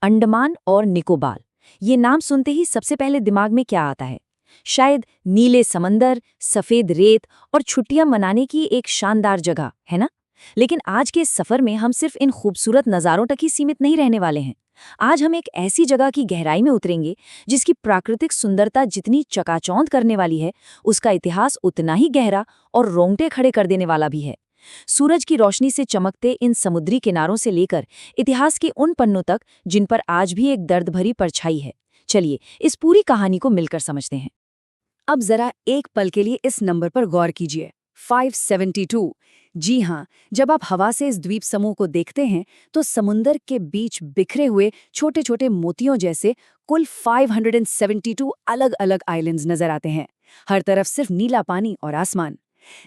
अंडमान और निकोबार। ये नाम सुनते ही सबसे पहले दिमाग में क्या आता है? शायद नीले समंदर, सफेद रेत और छुट्टियां मनाने की एक शानदार जगह, है ना? लेकिन आज के इस सफर में हम सिर्फ इन खूबसूरत नज़ारों तक ही सीमित नहीं रहने वाले हैं। आज हम एक ऐसी जगह की गहराई में उतरेंगे जिसकी प्राकृतिक सुंदरता जितनी चकाचौंध करने वाली है, उसका इतिहास उतना ही गहरा और रोंगटे खड़े कर देने वाला भी है। सूरज की रोशनी से चमकते इन समुद्री किनारों से लेकर इतिहास के उन पन्नों तक जिन पर आज भी एक दर्द भरी परछाई है। चलिए इस पूरी कहानी को मिलकर समझते हैं। अब जरा एक पल के लिए इस नंबर पर गौर कीजिए, 572। जी हाँ, जब आप हवा से इस द्वीप समूह को देखते हैं तो समुंदर के बीच बिखरे हुए छोटे छोटे मोतियों जैसे कुल 572 अलग अलग आइलैंड्स नजर आते हैं। हर तरफ सिर्फ नीला पानी और आसमान।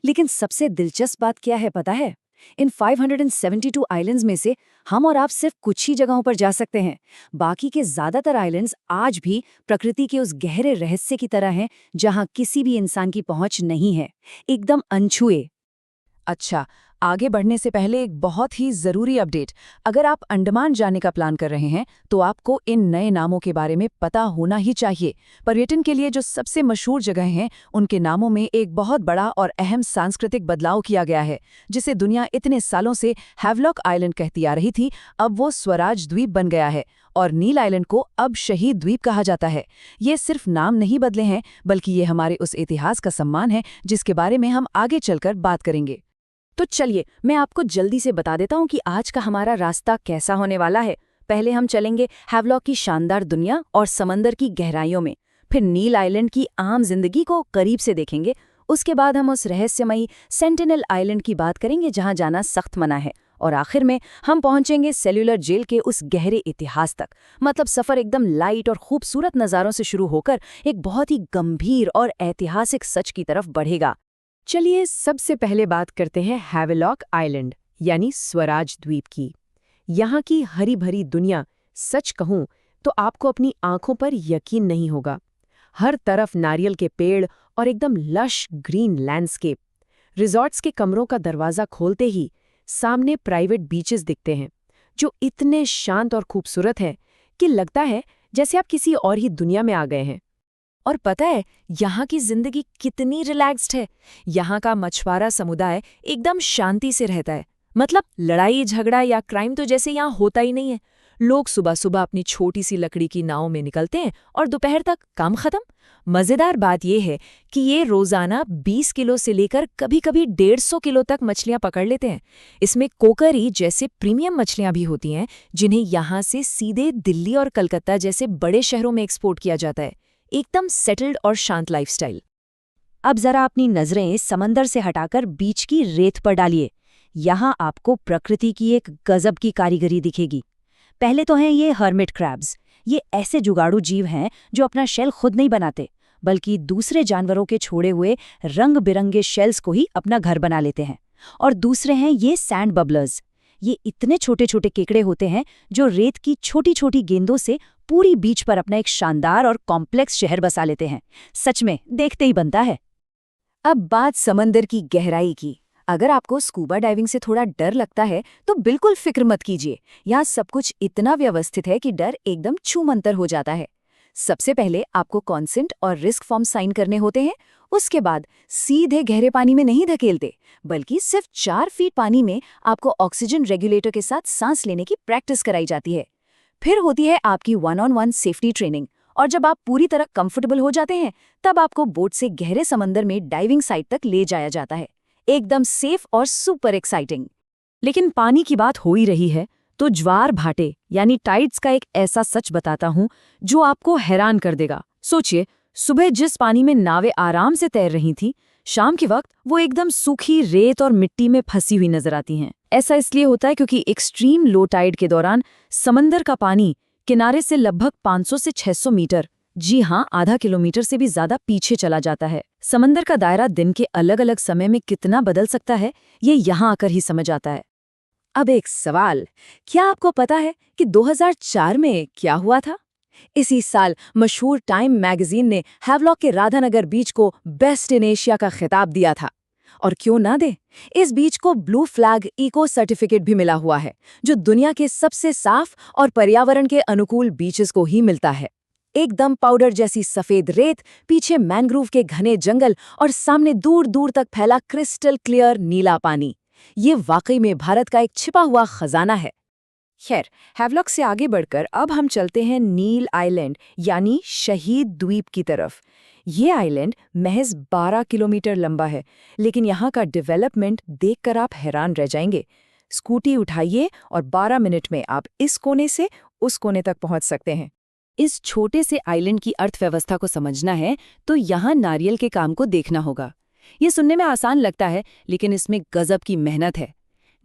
लेकिन सबसे दिलचस्प बात क्या है पता है? इन 572 आइलैंड्स में से हम और आप सिर्फ कुछ ही जगहों पर जा सकते हैं। बाकी के ज्यादातर आइलैंड्स आज भी प्रकृति के उस गहरे रहस्य की तरह हैं जहां किसी भी इंसान की पहुंच नहीं है, एकदम अनछुए। अच्छा, आगे बढ़ने से पहले एक बहुत ही ज़रूरी अपडेट। अगर आप अंडमान जाने का प्लान कर रहे हैं तो आपको इन नए नामों के बारे में पता होना ही चाहिए। पर्यटन के लिए जो सबसे मशहूर जगह हैं, उनके नामों में एक बहुत बड़ा और अहम सांस्कृतिक बदलाव किया गया है। जिसे दुनिया इतने सालों से हैवलॉक आइलैंड कहती आ रही थी, अब वो स्वराज द्वीप बन गया है और नील आइलैंड को अब शहीद द्वीप कहा जाता है। ये सिर्फ नाम नहीं बदले हैं, बल्कि ये हमारे उस इतिहास का सम्मान है जिसके बारे में हम आगे चलकर बात करेंगे। तो चलिए मैं आपको जल्दी से बता देता हूँ कि आज का हमारा रास्ता कैसा होने वाला है। पहले हम चलेंगे हैवलॉक की शानदार दुनिया और समंदर की गहराइयों में। फिर नील आइलैंड की आम जिंदगी को करीब से देखेंगे। उसके बाद हम उस रहस्यमयी सेंटिनल आइलैंड की बात करेंगे जहां जाना सख्त मना है। और आखिर में हम पहुंचेंगे सेल्यूलर जेल के उस गहरे इतिहास तक। मतलब सफर एकदम लाइट और खूबसूरत नज़ारों से शुरू होकर एक बहुत ही गंभीर और ऐतिहासिक सच की तरफ बढ़ेगा। चलिए सबसे पहले बात करते हैं हैवलॉक आइलैंड यानी स्वराज द्वीप की। यहाँ की हरी भरी दुनिया, सच कहूँ तो आपको अपनी आंखों पर यकीन नहीं होगा। हर तरफ नारियल के पेड़ और एकदम लश ग्रीन लैंडस्केप। रिजॉर्ट्स के कमरों का दरवाज़ा खोलते ही सामने प्राइवेट बीचेस दिखते हैं जो इतने शांत और खूबसूरत हैं कि लगता है जैसे आप किसी और ही दुनिया में आ गए हैं। और पता है यहाँ की जिंदगी कितनी रिलैक्स्ड है। यहाँ का मछुआरा समुदाय एकदम शांति से रहता है। मतलब लड़ाई झगड़ा या क्राइम तो जैसे यहाँ होता ही नहीं है। लोग सुबह सुबह अपनी छोटी सी लकड़ी की नाव में निकलते हैं और दोपहर तक काम खत्म। मजेदार बात यह है कि ये रोजाना 20 किलो से लेकर कभी कभी 150 किलो तक मछलियां पकड़ लेते हैं। इसमें कोकरी जैसे प्रीमियम मछलियां भी होती हैं जिन्हें यहाँ से सीधे दिल्ली और कलकत्ता जैसे बड़े शहरों में एक्सपोर्ट किया जाता है। एकदम सेटल्ड और शांत लाइफस्टाइल। अब जरा अपनी नजरें समंदर से हटाकर बीच की रेत पर डालिए। यहाँ आपको प्रकृति की एक गजब की कारीगरी दिखेगी। पहले तो हैं ये हर्मिट क्रैब्स। ये ऐसे जुगाड़ू जीव हैं जो अपना शेल खुद नहीं बनाते, बल्कि दूसरे जानवरों के छोड़े हुए रंग बिरंगे शेल्स को ही अपना घर बना लेते हैं। और दूसरे हैं ये सैंड बबलर्स। ये इतने छोटे छोटे केकड़े होते हैं जो रेत की छोटी छोटी गेंदों से पूरी बीच पर अपना एक शानदार और कॉम्प्लेक्स शहर बसा लेते हैं। सच में देखते ही बनता है। अब बात समंदर की गहराई की। अगर आपको स्कूबा डाइविंग से थोड़ा डर लगता है तो बिल्कुल फिक्र मत कीजिए। यहाँ सब कुछ इतना व्यवस्थित है कि डर एकदम छूमंतर हो जाता है। सबसे पहले आपको कॉन्सेंट और रिस्क फॉर्म साइन करने होते हैं। उसके बाद सीधे गहरे पानी में नहीं धकेलते, बल्कि सिर्फ 4 फीट पानी में आपको ऑक्सीजन रेगुलेटर के साथ सांस लेने की प्रैक्टिस कराई जाती है। फिर होती है आपकी 1-on-1 सेफ्टी ट्रेनिंग। और जब आप पूरी तरह कंफर्टेबल हो जाते हैं तब आपको बोट से गहरे समंदर में डाइविंग साइट तक ले जाया जाता है। एकदम सेफ और सुपर एक्साइटिंग। लेकिन पानी की बात हो ही रही है तो ज्वार भाटे यानी टाइड्स का एक ऐसा सच बताता हूं जो आपको हैरान कर देगा। सोचिए, सुबह जिस पानी में नावें आराम से तैर रही थीं, शाम के वक्त वो एकदम सूखी रेत और मिट्टी में फंसी हुई नजर आती हैं। ऐसा इसलिए होता है क्योंकि एक्सट्रीम लो टाइड के दौरान समंदर का पानी किनारे से लगभग 500 से 600 मीटर, जी हाँ, आधा किलोमीटर से भी ज्यादा पीछे चला जाता है। समंदर का दायरा दिन के अलग अलग समय में कितना बदल सकता है, ये यहाँ आकर ही समझ आता है। अब एक सवाल, क्या आपको पता है कि 2004 में क्या हुआ था? इसी साल मशहूर टाइम मैगजीन ने हैवलॉक के राधानगर बीच को बेस्ट इन एशिया का खिताब दिया था। और क्यों ना दे? इस बीच को ब्लू फ्लैग इको सर्टिफिकेट भी मिला हुआ है, जो दुनिया के सबसे साफ और पर्यावरण के अनुकूल बीचेस को ही मिलता है। एकदम पाउडर जैसी सफेद रेत, पीछे मैंग्रोव के घने जंगल और सामने दूर दूर तक फैला क्रिस्टल क्लियर नीला पानी। ये वाकई में भारत का एक छिपा हुआ खजाना है। खैर, हैवलॉक से आगे बढ़कर अब हम चलते हैं नील आइलैंड यानी शहीद द्वीप की तरफ। ये आइलैंड महज 12 किलोमीटर लंबा है, लेकिन यहाँ का डेवलपमेंट देखकर आप हैरान रह जाएंगे। स्कूटी उठाइए और 12 मिनट में आप इस कोने से उस कोने तक पहुँच सकते हैं। इस छोटे से आइलैंड की अर्थव्यवस्था को समझना है तो यहाँ नारियल के काम को देखना होगा। ये सुनने में आसान लगता है, लेकिन इसमें गजब की मेहनत है।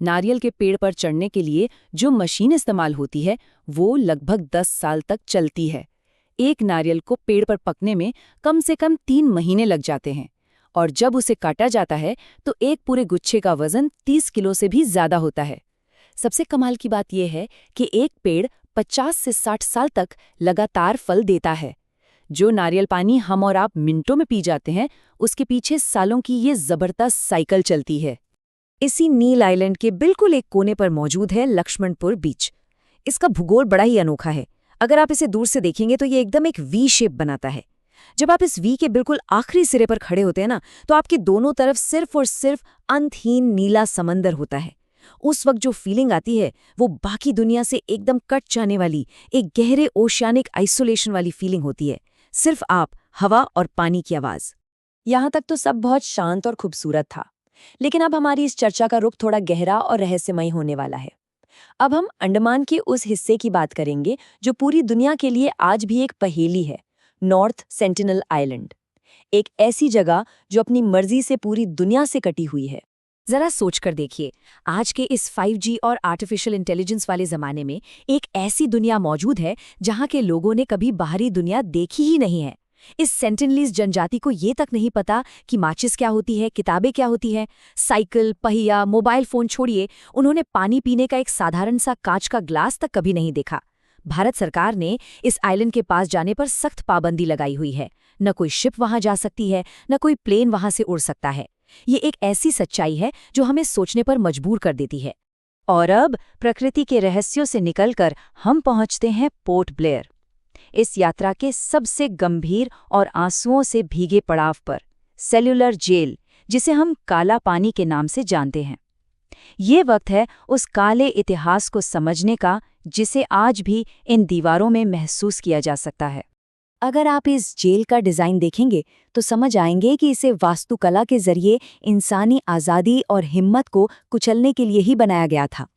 नारियल के पेड़ पर चढ़ने के लिए जो मशीन इस्तेमाल होती है वो लगभग 10 साल तक चलती है। एक नारियल को पेड़ पर पकने में कम से कम 3 महीने लग जाते हैं, और जब उसे काटा जाता है तो एक पूरे गुच्छे का वजन 30 किलो से भी ज्यादा होता है। सबसे कमाल की बात यह है कि एक पेड़ 50 से 60 साल तक लगातार फल देता है। जो नारियल पानी हम और आप मिनटों में पी जाते हैं, उसके पीछे सालों की ये जबरदस्त साइकिल चलती है। इसी नील आइलैंड के बिल्कुल एक कोने पर मौजूद है लक्ष्मणपुर बीच। इसका भूगोल बड़ा ही अनोखा है। अगर आप इसे दूर से देखेंगे तो ये एकदम एक वी शेप बनाता है। जब आप इस वी के बिल्कुल आखिरी सिरे पर खड़े होते हैं ना, तो आपके दोनों तरफ सिर्फ और सिर्फ अंतहीन नीला समंदर होता है। उस वक्त जो फीलिंग आती है वो बाकी दुनिया से एकदम कट जाने वाली, एक गहरे ओशियानिक आइसोलेशन वाली फीलिंग होती है। सिर्फ आप, हवा और पानी की आवाज। यहाँ तक तो सब बहुत शांत और खूबसूरत था, लेकिन अब हमारी इस चर्चा का रुख थोड़ा गहरा और रहस्यमयी होने वाला है। अब हम अंडमान के उस हिस्से की बात करेंगे जो पूरी दुनिया के लिए आज भी एक पहेली है, नॉर्थ सेंटिनल आइलैंड। एक ऐसी जगह जो अपनी मर्जी से पूरी दुनिया से कटी हुई है। जरा सोचकर देखिए, आज के इस 5G और आर्टिफिशियल इंटेलिजेंस वाले जमाने में एक ऐसी दुनिया मौजूद है जहां के लोगों ने कभी बाहरी दुनिया देखी ही नहीं है। इस सेंटिनलीज जनजाति को ये तक नहीं पता कि माचिस क्या होती है, किताबें क्या होती हैं, साइकिल, पहिया, मोबाइल फोन छोड़िए, उन्होंने पानी पीने का एक साधारण सा कांच का ग्लास तक कभी नहीं देखा। भारत सरकार ने इस आइलैंड के पास जाने पर सख्त पाबंदी लगाई हुई है। न कोई शिप वहां जा सकती है, न कोई प्लेन वहां से उड़ सकता है। ये एक ऐसी सच्चाई है जो हमें सोचने पर मजबूर कर देती है। और अब प्रकृति के रहस्यों से निकलकर हम पहुंचते हैं पोर्ट ब्लेयर, इस यात्रा के सबसे गंभीर और आंसुओं से भीगे पड़ाव पर, सेल्यूलर जेल, जिसे हम काला पानी के नाम से जानते हैं। ये वक्त है उस काले इतिहास को समझने का जिसे आज भी इन दीवारों में महसूस किया जा सकता है। अगर आप इस जेल का डिज़ाइन देखेंगे तो समझ आएंगे कि इसे वास्तुकला के जरिए इंसानी आज़ादी और हिम्मत को कुचलने के लिए ही बनाया गया था।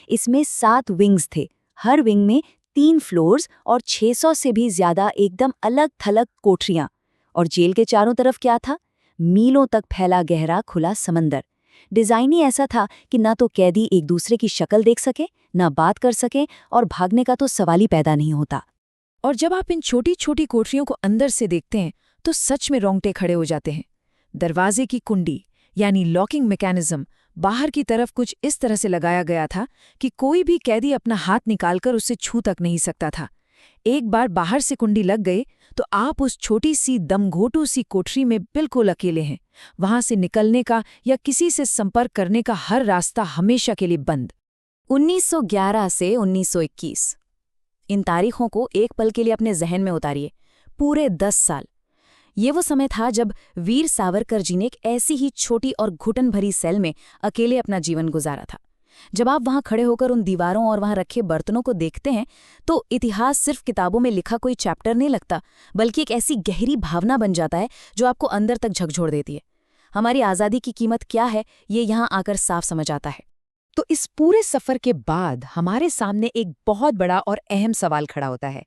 इसमें 7 विंग्स थे, हर विंग में 3 फ्लोर्स और 600 से भी ज्यादा एकदम अलग थलग कोठरियां। और जेल के चारों तरफ क्या था? मीलों तक फैला गहरा खुला समंदर। डिजाइन ही ऐसा था कि ना तो कैदी एक दूसरे की शक्ल देख सके, ना बात कर सके, और भागने का तो सवाल ही पैदा नहीं होता। और जब आप इन छोटी छोटी कोठरियों को अंदर से देखते हैं तो सच में रोंगटे खड़े हो जाते हैं। दरवाजे की कुंडी यानी लॉकिंग मैकेनिज्म बाहर की तरफ कुछ इस तरह से लगाया गया था कि कोई भी कैदी अपना हाथ निकालकर उसे छू तक नहीं सकता था। एक बार बाहर से कुंडी लग गई तो आप उस छोटी सी दमघोटू सी कोठरी में बिल्कुल अकेले हैं। वहां से निकलने का या किसी से संपर्क करने का हर रास्ता हमेशा के लिए बंद। 1911 से 1921, इन तारीखों को एक पल के लिए अपने जहन में उतारिए। पूरे 10 साल। ये वो समय था जब वीर सावरकर जी ने एक ऐसी ही छोटी और घुटन भरी सेल में अकेले अपना जीवन गुजारा था। जब आप वहां खड़े होकर उन दीवारों और वहां रखे बर्तनों को देखते हैं तो इतिहास सिर्फ किताबों में लिखा कोई चैप्टर नहीं लगता, बल्कि एक ऐसी गहरी भावना बन जाता है जो आपको अंदर तक झकझोर देती है। हमारी आज़ादी की कीमत क्या है, ये यहाँ आकर साफ समझ आता है। तो इस पूरे सफर के बाद हमारे सामने एक बहुत बड़ा और अहम सवाल खड़ा होता है।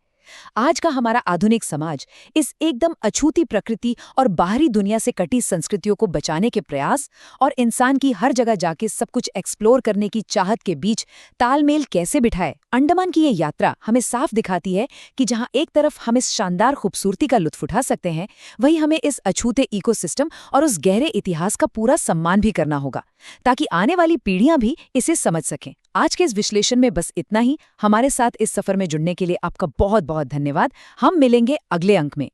आज का हमारा आधुनिक समाज इस एकदम अछूती प्रकृति और बाहरी दुनिया से कटी संस्कृतियों को बचाने के प्रयास और इंसान की हर जगह जाके सब कुछ एक्सप्लोर करने की चाहत के बीच तालमेल कैसे बिठाए। अंडमान की ये यात्रा हमें साफ दिखाती है कि जहां एक तरफ हम इस शानदार खूबसूरती का लुत्फ उठा सकते हैं, वहीं हमें इस अछूते इकोसिस्टम और उस गहरे इतिहास का पूरा सम्मान भी करना होगा, ताकि आने वाली पीढ़ियां भी इसे समझ सकें। आज के इस विश्लेषण में बस इतना ही। हमारे साथ इस सफर में जुड़ने के लिए आपका बहुत बहुत धन्यवाद। हम मिलेंगे अगले अंक में।